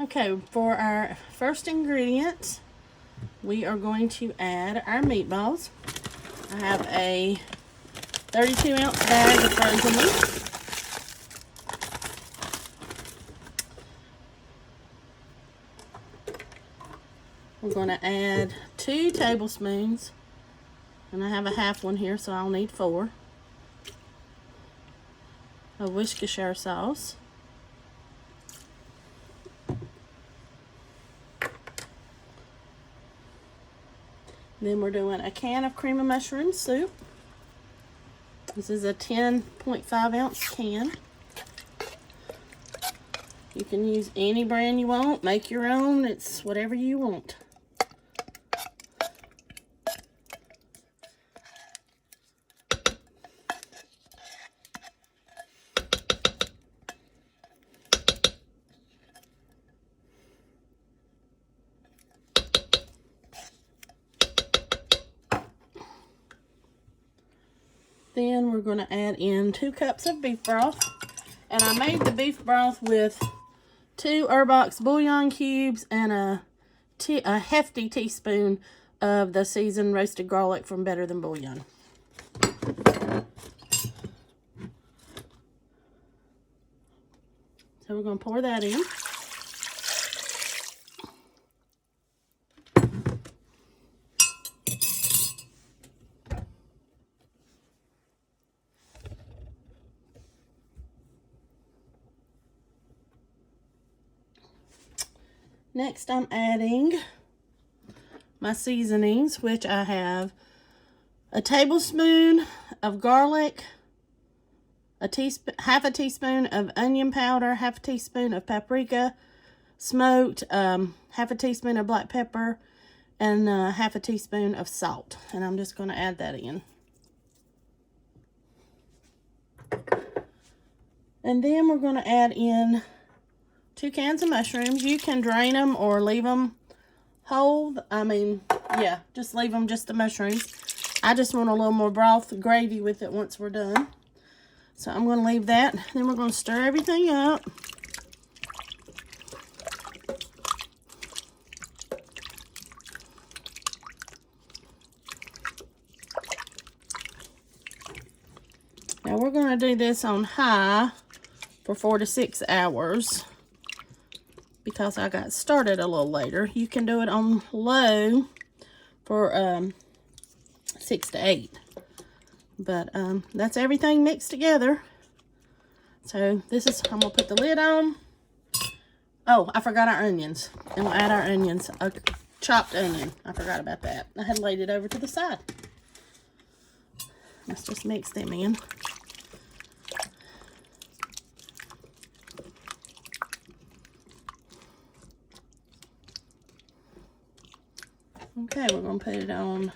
Okay, for our first ingredient, we are going to add our meatballs. I have a 32-ounce bag of frozen meat. We're going to add 2 tablespoons, and I have a half one here, so I'll need 4, of Worcestershire sauce. Then we're doing a can of cream of mushroom soup. This is a 10.5 ounce can. You can use any brand you want, make your own, it's whatever you want. Then we're going to add in 2 cups of beef broth. And I made the beef broth with 2 Urbox bouillon cubes and a hefty teaspoon of the seasoned roasted garlic from Better Than Bouillon. So we're going to pour that in. Next, I'm adding my seasonings, which I have a tablespoon of garlic, half a teaspoon of onion powder, half a teaspoon of paprika, smoked, half a teaspoon of black pepper, and half a teaspoon of salt. And I'm just going to add that in. And then we're going to add in 2 cans of mushrooms. You can drain them or leave them whole. Yeah, just leave them just the mushrooms. I just want a little more broth gravy with it once we're done. So I'm going to leave that. Then we're going to stir everything up. Now we're going to do this on high for 4 to 6 hours. Because I got started a little later. You can do it on low for 6 to 8. But that's everything mixed together. So this is, I'm going to put the lid on. Oh, I forgot our onions. And we'll add our onions. A chopped onion. I forgot about that. I had laid it over to the side. Let's just mix them in. Okay, we're going to put it on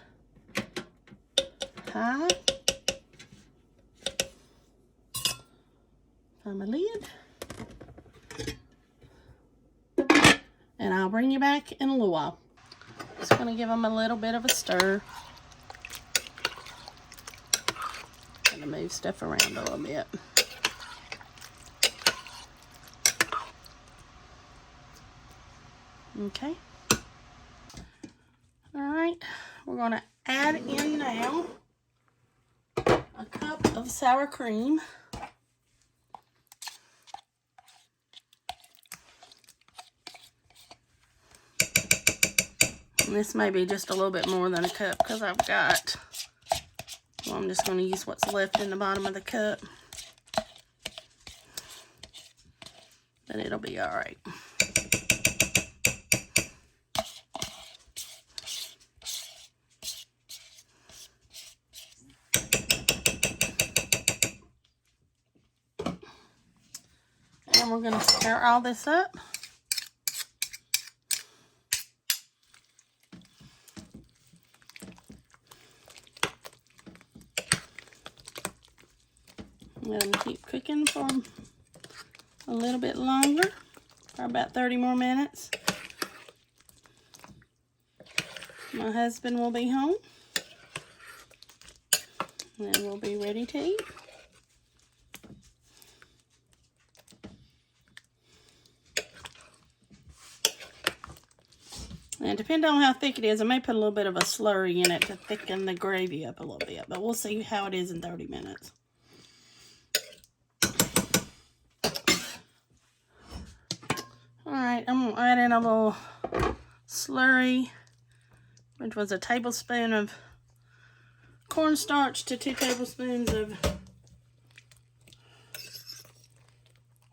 high. Find my lid. And I'll bring you back in a little while. Just going to give them a little bit of a stir. Going to move stuff around a little bit. Okay. Alright, we're going to add in now a cup of sour cream. And this may be just a little bit more than a cup because I've got, well, I'm just going to use what's left in the bottom of the cup. But it'll be alright. And we're going to stir all this up. Let them keep cooking for a little bit longer, for about 30 more minutes. My husband will be home, and we'll be ready to eat. And depending on how thick it is, I may put a little bit of a slurry in it to thicken the gravy up a little bit. But we'll see how it is in 30 minutes. Alright, I'm going to add in a little slurry, which was a tablespoon of cornstarch to 2 tablespoons of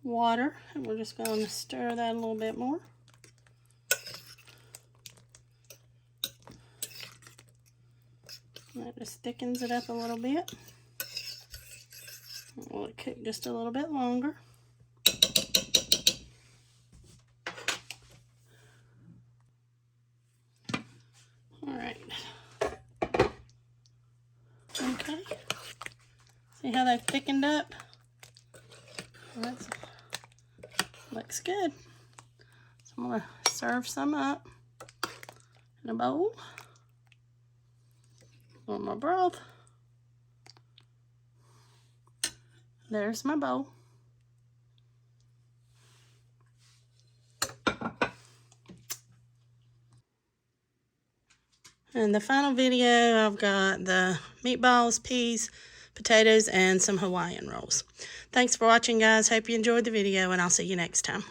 water. And we're just going to stir that a little bit more. That just thickens it up a little bit. Let it cook just a little bit longer. Alright. Okay. See how they've thickened up? That looks good. So I'm going to serve some up in a bowl. A little more broth. There's my bowl. In the final video, I've got the meatballs, peas, potatoes, and some Hawaiian rolls. Thanks for watching, guys. Hope you enjoyed the video, and I'll see you next time.